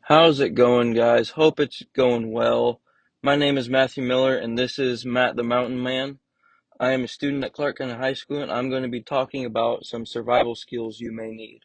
How's it going, guys? Hope it's going well. My name is Matthew Miller, and this is Matt the Mountain Man. I am a student at Clark County High School, and I'm going to be talking about some survival skills you may need.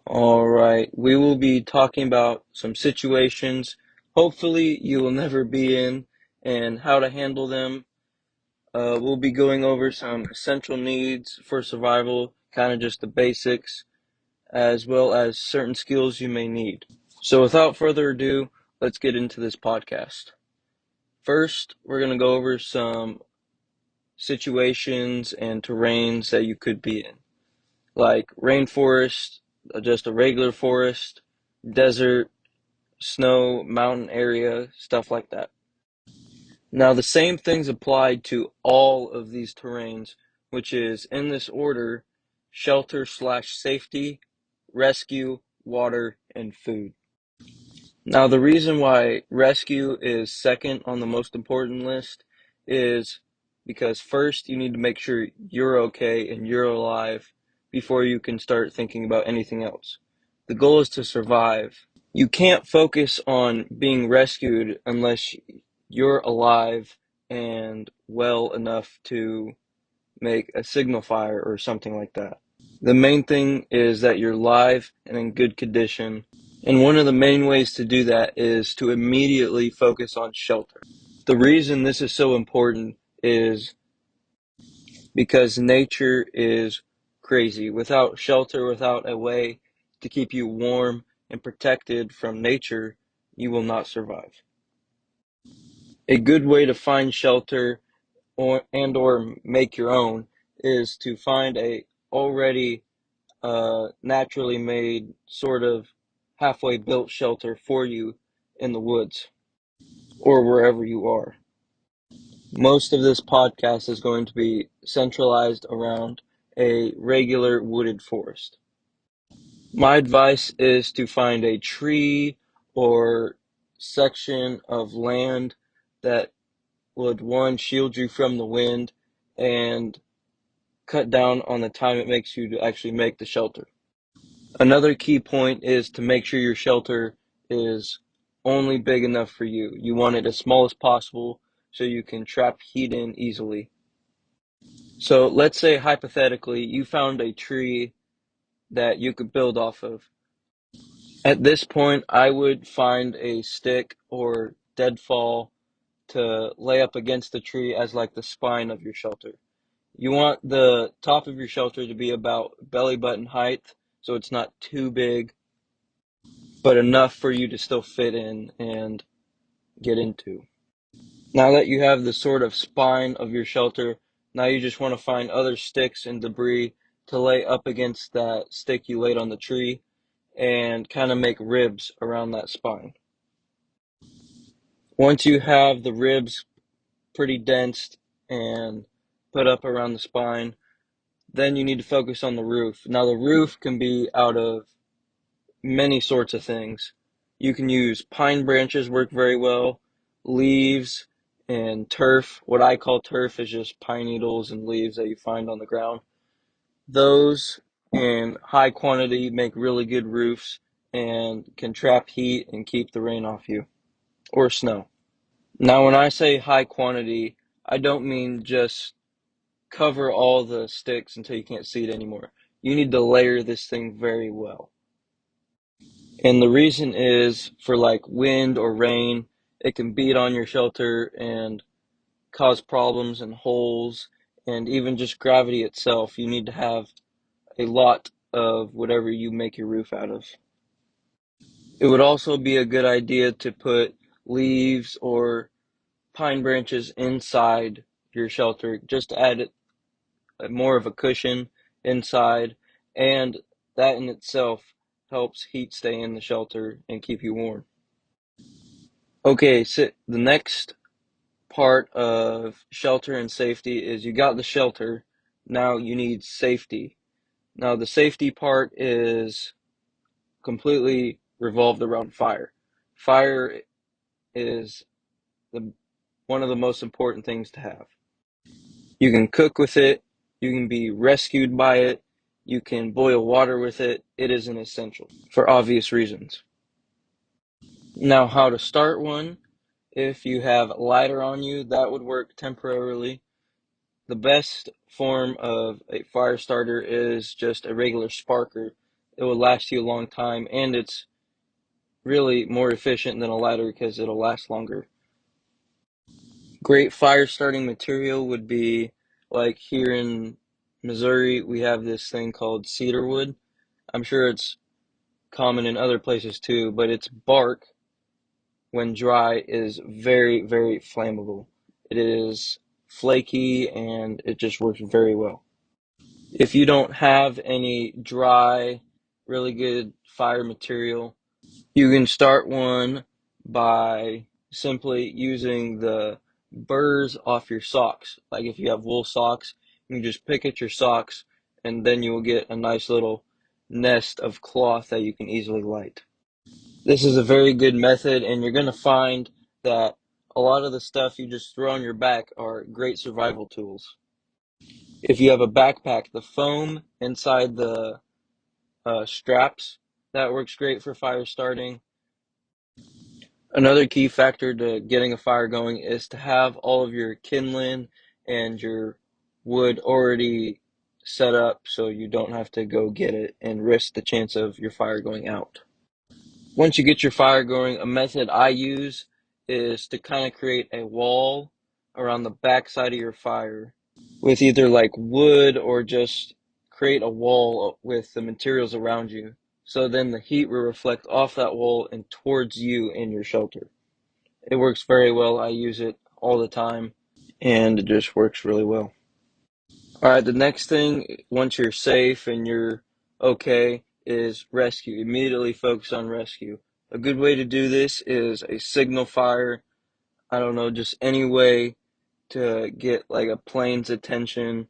All right, we will be talking about some situations hopefully you will never be in and how to handle them. We'll be going over some essential needs for survival, kind of just the basics, as well as certain skills you may need. So without further ado, let's get into this podcast. First, we're going to go over some situations and terrains that you could be in, like rainforest, just a regular forest, desert, snow, mountain area, stuff like that. Now, the same things apply to all of these terrains, which is in this order: shelter/safety, rescue, water, and food. Now, the reason why rescue is second on the most important list is because first you need to make sure you're okay and you're alive before you can start thinking about anything else. The goal is to survive. You can't focus on being rescued unless you're alive and well enough to make a signal fire or something like that. The main thing is that you're live and in good condition. And one of the main ways to do that is to immediately focus on shelter. The reason this is so important is because nature is crazy. Without shelter, without a way to keep you warm and protected from nature, you will not survive. A good way to find shelter or make your own is to find a already naturally made sort of halfway built shelter for you in the woods or wherever you are. Most of this podcast is going to be centralized around a regular wooded forest. My advice is to find a tree or section of land that would, one, shield you from the wind and cut down on the time it makes you to actually make the shelter. Another key point is to make sure your shelter is only big enough for you. You want it as small as possible so you can trap heat in easily. So let's say hypothetically you found a tree that you could build off of. At this point, I would find a stick or deadfall to lay up against the tree as like the spine of your shelter. You want the top of your shelter to be about belly button height, so it's not too big, but enough for you to still fit in and get into. Now that you have the sort of spine of your shelter, now you just want to find other sticks and debris to lay up against that stick you laid on the tree and kind of make ribs around that spine. Once you have the ribs pretty dense and put up around the spine, then you need to focus on the roof. Now, the roof can be out of many sorts of things. You can use pine branches, work very well, leaves, and turf. What I call turf is just pine needles and leaves that you find on the ground. Those in high quantity make really good roofs and can trap heat and keep the rain off you or snow. Now, when I say high quantity, I don't mean just cover all the sticks until you can't see it anymore. You need to layer this thing very well. And the reason is for like wind or rain, it can beat on your shelter and cause problems and holes, and even just gravity itself. You need to have a lot of whatever you make your roof out of. It would also be a good idea to put leaves or pine branches inside your shelter just to add more of a cushion inside, and that in itself helps heat stay in the shelter and keep you warm. Okay, so the next part of shelter and safety is you got the shelter, now you need safety. Now the safety part is completely revolved around fire. Fire is one of the most important things to have. You can cook with it, you can be rescued by it, you can boil water with it. It is an essential for obvious reasons. Now, how to start one. If you have a lighter on you, that would work temporarily. The best form of a fire starter is just a regular sparker. It will last you a long time, and it's really more efficient than a lighter because it'll last longer. Great fire starting material would be, like here in Missouri, we have this thing called cedar wood. I'm sure it's common in other places too, but its bark, when dry, is very, very flammable. It is flaky and it just works very well. If you don't have any dry, really good fire material, you can start one by simply using the burrs off your socks. Like if you have wool socks, you can just pick at your socks and then you will get a nice little nest of cloth that you can easily light. This is a very good method, and you're going to find that a lot of the stuff you just throw on your back are great survival tools. If you have a backpack, the foam inside the straps, that works great for fire starting. Another key factor to getting a fire going is to have all of your kindling and your wood already set up so you don't have to go get it and risk the chance of your fire going out. Once you get your fire going, a method I use is to kind of create a wall around the back side of your fire with either like wood or just create a wall with the materials around you. So then the heat will reflect off that wall and towards you and your shelter. It works very well. I use it all the time and it just works really well. All right, the next thing, once you're safe and you're okay, is rescue. Immediately focus on rescue. A good way to do this is a signal fire. I don't know, just any way to get like a plane's attention,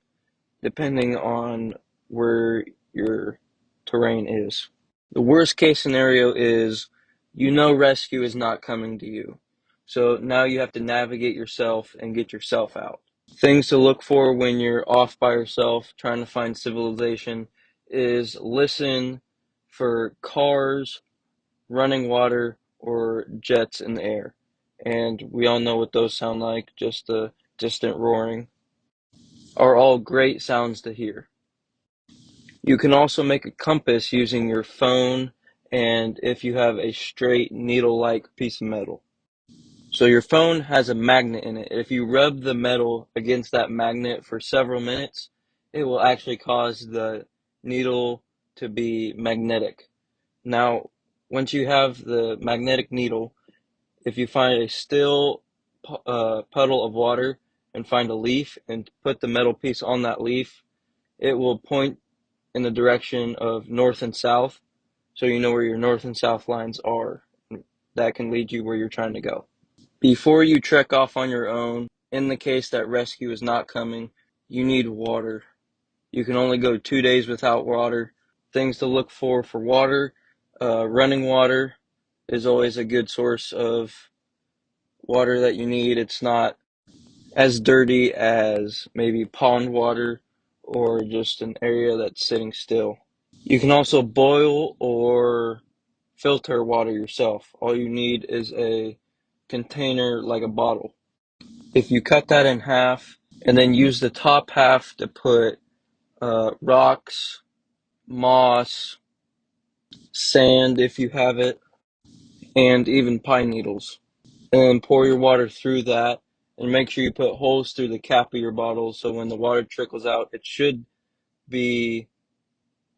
depending on where your terrain is. The worst case scenario is rescue is not coming to you. So now you have to navigate yourself and get yourself out. Things to look for when you're off by yourself trying to find civilization is listen for cars, running water, or jets in the air. And we all know what those sound like, just the distant roaring, are all great sounds to hear. You can also make a compass using your phone and if you have a straight needle-like piece of metal. So your phone has a magnet in it. If you rub the metal against that magnet for several minutes, it will actually cause the needle to be magnetic. Now, once you have the magnetic needle, if you find a still puddle of water and find a leaf and put the metal piece on that leaf, it will point in the direction of north and south, so you know where your north and south lines are. That can lead you where you're trying to go. Before you trek off on your own, in the case that rescue is not coming, you need water. You can only go 2 days without water. Things to look for water. Running water is always a good source of water that you need. It's not as dirty as maybe pond water or just an area that's sitting still. You can also boil or filter water yourself. All you need is a container like a bottle. If you cut that in half and then use the top half to put rocks, moss, sand if you have it, and even pine needles. And then pour your water through that and make sure you put holes through the cap of your bottle so when the water trickles out, it should be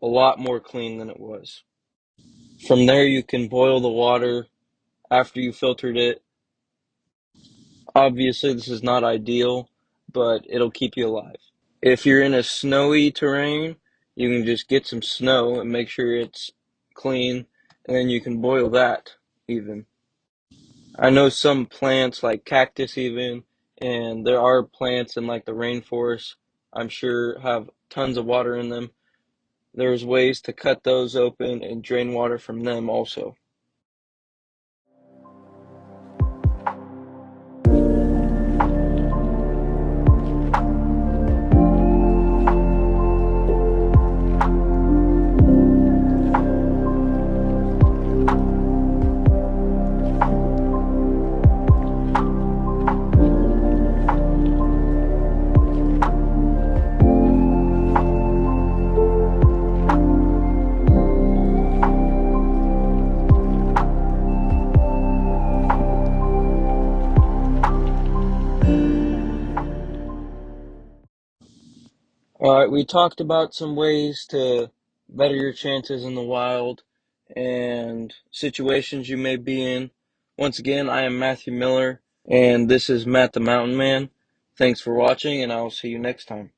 a lot more clean than it was. From there, you can boil the water after you filtered it. Obviously, this is not ideal, but it'll keep you alive. If you're in a snowy terrain, you can just get some snow and make sure it's clean, and then you can boil that even. I know some plants like cactus even and there are plants in like the rainforest, I'm sure, have tons of water in them. There's ways to cut those open and drain water from them also. All right, we talked about some ways to better your chances in the wild and situations you may be in. Once again, I am Matthew Miller, and this is Matt the Mountain Man. Thanks for watching, and I will see you next time.